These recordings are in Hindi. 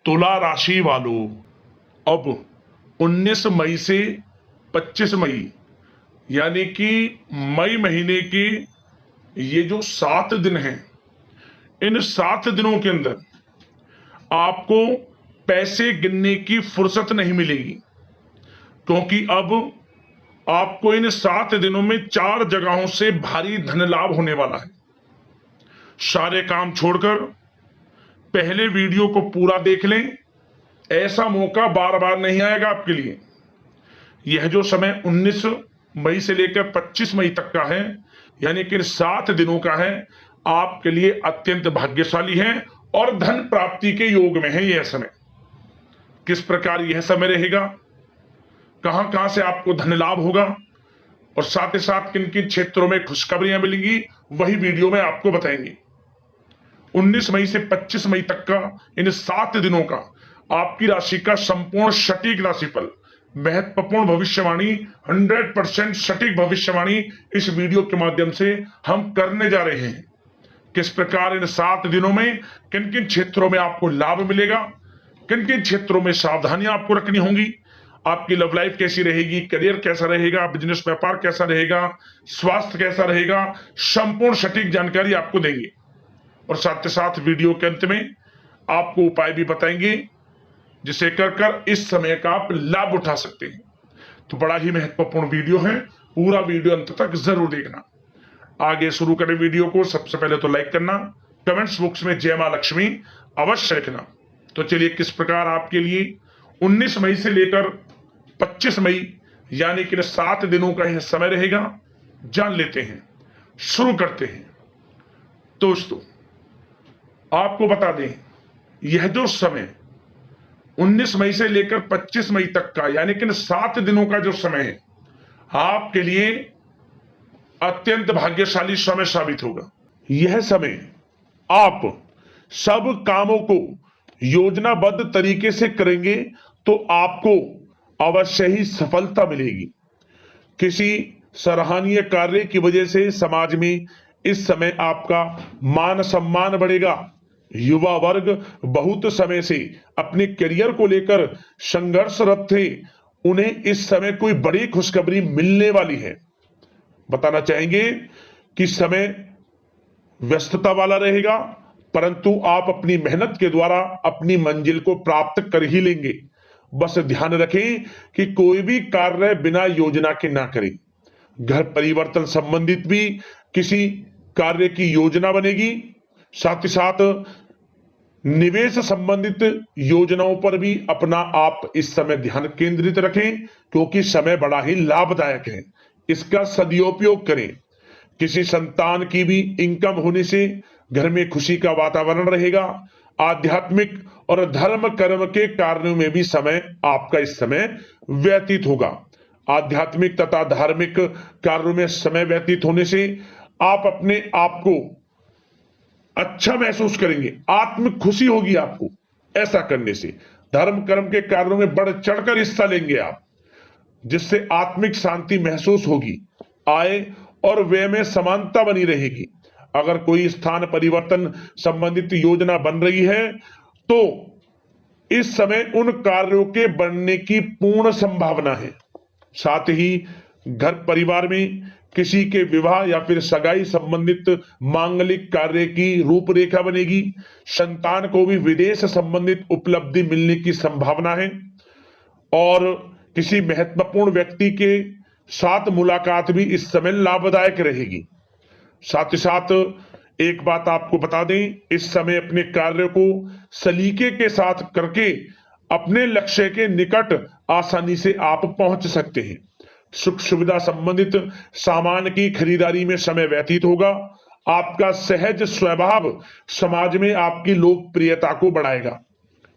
तुला राशि वालों, अब 19 मई से 25 मई यानी कि मई महीने के ये जो 7 दिन हैं, इन 7 दिनों के अंदर आपको पैसे गिनने की फुर्सत नहीं मिलेगी, क्योंकि अब आपको इन 7 दिनों में 4 जगहों से भारी धन लाभ होने वाला है। सारे काम छोड़कर पहले वीडियो को पूरा देख लें, ऐसा मौका बार बार नहीं आएगा आपके लिए। यह जो समय 19 मई से लेकर 25 मई तक का है, यानी कि 7 दिनों का है, आपके लिए अत्यंत भाग्यशाली है और धन प्राप्ति के योग में है यह समय। किस प्रकार यह समय रहेगा, कहां कहां से आपको धन लाभ होगा और साथ ही साथ किन किन क्षेत्रों में खुशखबरियां मिलेंगी, वही वीडियो में आपको बताएंगे। 19 मई से 25 मई तक का इन 7 दिनों का आपकी राशि का संपूर्ण सटीक राशिफल, महत्वपूर्ण भविष्यवाणी, 100% सटीक भविष्यवाणी इस वीडियो के माध्यम से हम करने जा रहे हैं। किस प्रकार इन 7 दिनों में किन किन क्षेत्रों में आपको लाभ मिलेगा, किन किन क्षेत्रों में सावधानियां आपको रखनी होंगी, आपकी लव लाइफ कैसी रहेगी, करियर कैसा रहेगा, बिजनेस व्यापार कैसा रहेगा, स्वास्थ्य कैसा रहेगा, संपूर्ण सटीक जानकारी आपको देंगे। और साथ ही साथ वीडियो के अंत में आपको उपाय भी बताएंगे जिसे कर इस समय का आप लाभ उठा सकते हैं। तो बड़ा ही महत्वपूर्ण वीडियो है, पूरा वीडियो अंत तक जरूर देखना। आगे शुरू करें वीडियो को। सबसे पहले तो लाइक करना, कमेंट्स बॉक्स में जय मां लक्ष्मी अवश्य लिखना। तो चलिए, किस प्रकार आपके लिए 19 मई से लेकर 25 मई यानी कि 7 दिनों का यह समय रहेगा, जान लेते हैं, शुरू करते हैं। दोस्तों, आपको बता दें, यह जो समय 19 मई से लेकर 25 मई तक का यानी कि 7 दिनों का जो समय है, आपके लिए अत्यंत भाग्यशाली समय साबित होगा। यह समय आप सब कामों को योजनाबद्ध तरीके से करेंगे तो आपको अवश्य ही सफलता मिलेगी। किसी सराहनीय कार्य की वजह से समाज में इस समय आपका मान सम्मान बढ़ेगा। युवा वर्ग बहुत समय से अपने करियर को लेकर संघर्षरत थे, उन्हें इस समय कोई बड़ी खुशखबरी मिलने वाली है। बताना चाहेंगे कि समय व्यस्तता वाला रहेगा, परंतु आप अपनी मेहनत के द्वारा अपनी मंजिल को प्राप्त कर ही लेंगे। बस ध्यान रखें कि कोई भी कार्य बिना योजना के ना करें। घर परिवर्तन संबंधित भी किसी कार्य की योजना बनेगी। साथ ही साथ निवेश संबंधित योजनाओं पर भी अपना आप इस समय ध्यान केंद्रित रखें, क्योंकि समय बड़ा ही लाभदायक है, इसका सदुपयोग करें। किसी संतान की भी इनकम होने से घर में खुशी का वातावरण रहेगा। आध्यात्मिक और धर्म कर्म के कार्यों में भी समय आपका इस समय व्यतीत होगा। आध्यात्मिक तथा धार्मिक कार्यों में समय व्यतीत होने से आप अपने आप को अच्छा महसूस करेंगे, आत्म खुशी होगी आपको। ऐसा करने से धर्म कर्म के कार्यों में बढ़ चढ़कर हिस्सा लेंगे आप, जिससे आत्मिक शांति महसूस होगी। आय और व्यय में समानता बनी रहेगी। अगर कोई स्थान परिवर्तन संबंधित योजना बन रही है तो इस समय उन कार्यों के बनने की पूर्ण संभावना है। साथ ही घर परिवार में किसी के विवाह या फिर सगाई संबंधित मांगलिक कार्य की रूपरेखा बनेगी। संतान को भी विदेश संबंधित उपलब्धि मिलने की संभावना है और किसी महत्वपूर्ण व्यक्ति के साथ मुलाकात भी इस समय लाभदायक रहेगी। साथ ही साथ एक बात आपको बता दें, इस समय अपने कार्य को सलीके के साथ करके अपने लक्ष्य के निकट आसानी से आप पहुंच सकते हैं। सुख सुविधा संबंधित सामान की खरीदारी में समय व्यतीत होगा। आपका सहज स्वभाव समाज में आपकी लोकप्रियता को बढ़ाएगा।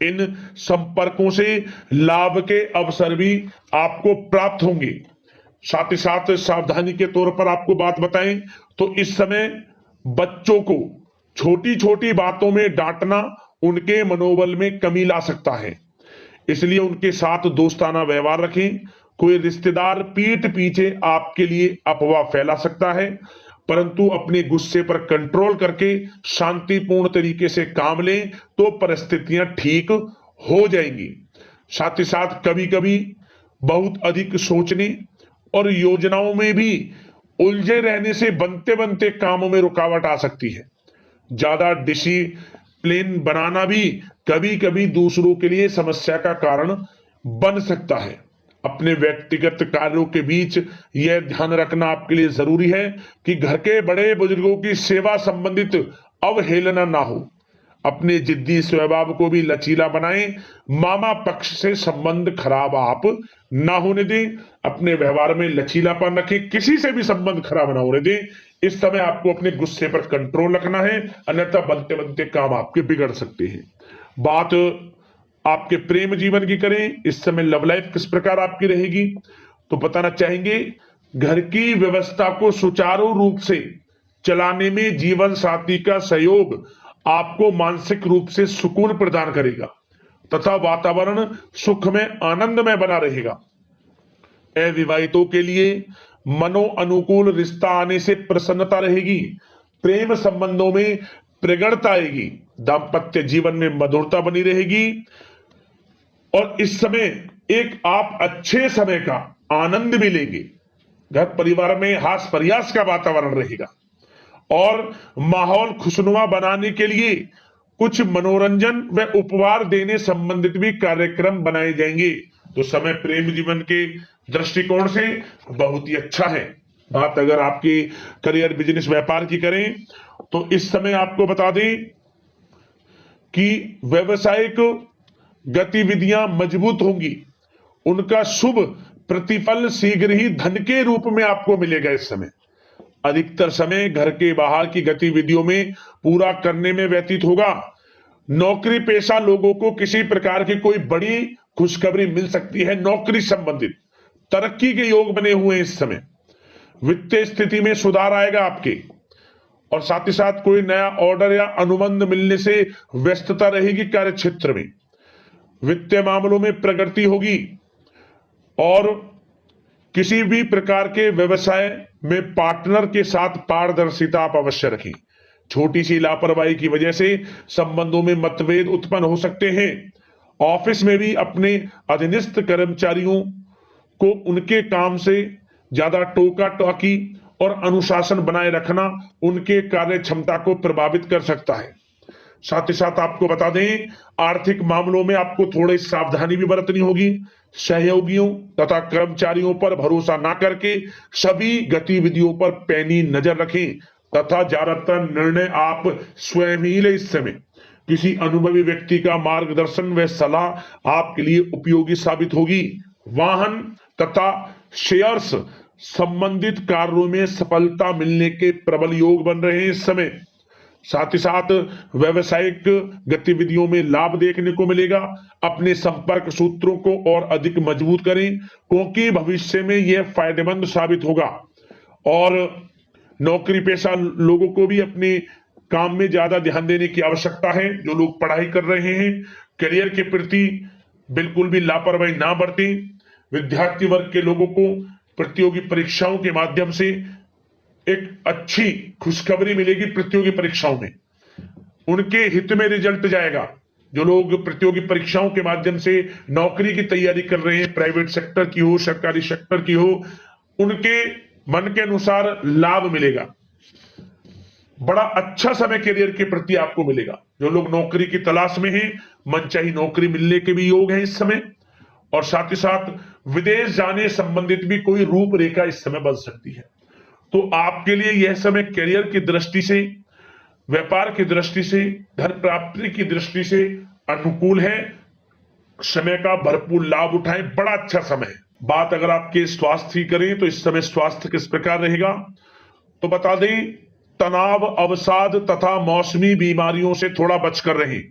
इन संपर्कों से लाभ के अवसर भी आपको प्राप्त होंगे। साथ ही साथ सावधानी के तौर पर आपको बात बताएं तो इस समय बच्चों को छोटी छोटी बातों में डांटना उनके मनोबल में कमी ला सकता है, इसलिए उनके साथ दोस्ताना व्यवहार रखें। कोई रिश्तेदार पीठ पीछे आपके लिए अफवाह फैला सकता है, परंतु अपने गुस्से पर कंट्रोल करके शांतिपूर्ण तरीके से काम लें तो परिस्थितियां ठीक हो जाएंगी। साथ ही साथ कभी कभी बहुत अधिक सोचने और योजनाओं में भी उलझे रहने से बनते बनते कामों में रुकावट आ सकती है। ज्यादा डिसिप्लिन बनाना भी कभी कभी दूसरों के लिए समस्या का कारण बन सकता है। अपने व्यक्तिगत कार्यों के बीच यह ध्यान रखना आपके लिए जरूरी है कि घर के बड़े बुजुर्गों की सेवा संबंधित अवहेलना ना हो। अपने जिद्दी स्वभाव को भी लचीला बनाएं। मामा पक्ष से संबंध खराब आप ना होने दें। अपने व्यवहार में लचीलापन रखें, किसी से भी संबंध खराब ना होने दें। इस समय आपको अपने गुस्से पर कंट्रोल रखना है, अन्यथा बनते बनते काम आपके बिगड़ सकते हैं। बात आपके प्रेम जीवन की करें, इस समय लव लाइफ किस प्रकार आपकी रहेगी, तो बताना चाहेंगे घर की व्यवस्था को सुचारू रूप से चलाने में जीवन साथी का सहयोग आपको मानसिक रूप से सुकून प्रदान करेगा तथा वातावरण सुख में आनंदमय बना रहेगा। अविवाहितों के लिए मनो अनुकूल रिश्ता आने से प्रसन्नता रहेगी। प्रेम संबंधों में प्रगड़ता आएगी। दाम्पत्य जीवन में मधुरता बनी रहेगी और इस समय एक आप अच्छे समय का आनंद भी लेंगे। घर परिवार में हास प्रयास का वातावरण रहेगा और माहौल खुशनुमा बनाने के लिए कुछ मनोरंजन व उपहार देने संबंधित भी कार्यक्रम बनाए जाएंगे। तो समय प्रेम जीवन के दृष्टिकोण से बहुत ही अच्छा है। बात अगर आपकी करियर बिजनेस व्यापार की करें तो इस समय आपको बता दें कि व्यवसायिक गतिविधियां मजबूत होंगी। उनका शुभ प्रतिफल शीघ्र ही धन के रूप में आपको मिलेगा। इस समय अधिकतर समय घर के बाहर की गतिविधियों में पूरा करने में व्यतीत होगा। नौकरी पेशा लोगों को किसी प्रकार की कोई बड़ी खुशखबरी मिल सकती है। नौकरी संबंधित तरक्की के योग बने हुए हैं। इस समय वित्तीय स्थिति में सुधार आएगा आपके, और साथ ही साथ कोई नया ऑर्डर या अनुबंध मिलने से व्यस्तता रहेगी। कार्य क्षेत्र में वित्तीय मामलों में प्रगति होगी और किसी भी प्रकार के व्यवसाय में पार्टनर के साथ पारदर्शिता आप अवश्य रखें। छोटी सी लापरवाही की वजह से संबंधों में मतभेद उत्पन्न हो सकते हैं। ऑफिस में भी अपने अधीनस्थ कर्मचारियों को उनके काम से ज्यादा टोका टाकी और अनुशासन बनाए रखना उनके कार्य क्षमता को प्रभावित कर सकता है। साथ ही साथ आपको बता दें, आर्थिक मामलों में आपको थोड़ी सावधानी भी बरतनी होगी। सहयोगियों तथा कर्मचारियों पर भरोसा ना करके सभी गतिविधियों पर पैनी नजर रखें तथा ज्यादातर निर्णय आप स्वयं ही लें। इस समय किसी अनुभवी व्यक्ति का मार्गदर्शन व सलाह आपके लिए उपयोगी साबित होगी। वाहन तथा शेयर्स संबंधित कार्यों में सफलता मिलने के प्रबल योग बन रहे हैं इस समय। साथ ही साथ व्यवसायिक गतिविधियों में लाभ देखने को मिलेगा। अपने संपर्क सूत्रों को और अधिक मजबूत करें क्योंकि भविष्य में यह फायदेमंद साबित होगा। और नौकरी पेशा लोगों को भी अपने काम में ज्यादा ध्यान देने की आवश्यकता है। जो लोग पढ़ाई कर रहे हैं, करियर के प्रति बिल्कुल भी लापरवाही ना बरतें। विद्यार्थी वर्ग के लोगों को प्रतियोगी परीक्षाओं के माध्यम से एक अच्छी खुशखबरी मिलेगी। प्रतियोगी परीक्षाओं में उनके हित में रिजल्ट जाएगा। जो लोग प्रतियोगी परीक्षाओं के माध्यम से नौकरी की तैयारी कर रहे हैं, प्राइवेट सेक्टर की हो, सरकारी सेक्टर की हो, उनके मन के अनुसार लाभ मिलेगा। बड़ा अच्छा समय करियर के प्रति आपको मिलेगा। जो लोग नौकरी की तलाश में हैं, मनचाही नौकरी मिलने के भी योग हैं इस समय। और साथ ही साथ विदेश जाने संबंधित भी कोई रूपरेखा इस समय बन सकती है। तो आपके लिए यह समय करियर की दृष्टि से, व्यापार की दृष्टि से, धन प्राप्ति की दृष्टि से अनुकूल है। समय का भरपूर लाभ उठाएं, बड़ा अच्छा समय है। बात अगर आपके स्वास्थ्य की करें तो इस समय स्वास्थ्य किस प्रकार रहेगा, तो बता दें तनाव, अवसाद तथा मौसमी बीमारियों से थोड़ा बचकर रहें।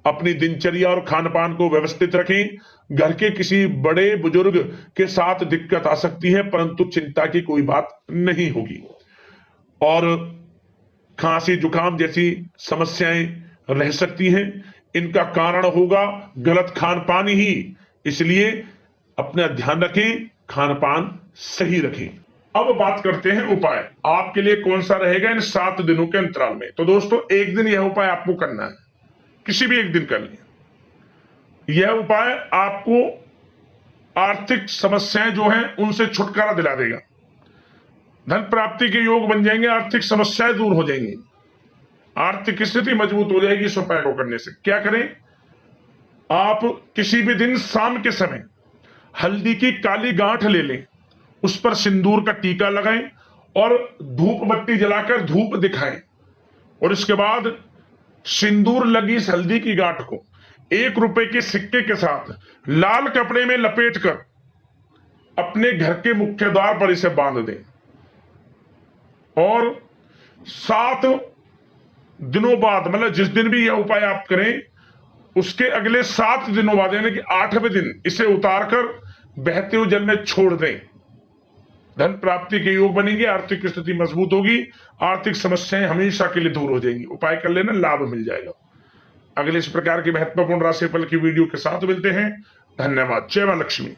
अपनी दिनचर्या और खान पान को व्यवस्थित रखें। घर के किसी बड़े बुजुर्ग के साथ दिक्कत आ सकती है परंतु चिंता की कोई बात नहीं होगी। और खांसी जुकाम जैसी समस्याएं रह सकती हैं। इनका कारण होगा गलत खान पान ही, इसलिए अपना ध्यान रखें, खान पान सही रखें। अब बात करते हैं उपाय। आपके लिए कौन सा रहेगा इन 7 दिनों के अंतराल में। तो दोस्तों एक दिन यह उपाय आपको करना है, किसी भी एक दिन कर लें। यह उपाय आपको आर्थिक समस्याएं जो हैं उनसे छुटकारा दिला देगा। धन प्राप्ति के योग बन जाएंगे, आर्थिक समस्याएं दूर हो जाएंगी, आर्थिक स्थिति मजबूत हो जाएगी इस उपाय को करने से। क्या करें, आप किसी भी दिन शाम के समय हल्दी की काली गांठ ले लें, उस पर सिंदूर का टीका लगाएं और धूप बत्ती जलाकर धूप दिखाएं, और इसके बाद सिंदूर लगी इस हल्दी की गांठ को 1 रुपए के सिक्के के साथ लाल कपड़े में लपेटकर अपने घर के मुख्य द्वार पर इसे बांध दें, और 7 दिनों बाद, मतलब जिस दिन भी यह उपाय आप करें उसके अगले 7 दिनों बाद यानी कि 8वें दिन इसे उतारकर बहते हुए जल में छोड़ दें। धन प्राप्ति के योग बनेंगे, आर्थिक स्थिति मजबूत होगी, आर्थिक समस्याएं हमेशा के लिए दूर हो जाएंगी। उपाय कर लेना, लाभ मिल जाएगा। अगले इस प्रकार की महत्वपूर्ण राशिफल की वीडियो के साथ मिलते हैं। धन्यवाद। जय मां लक्ष्मी।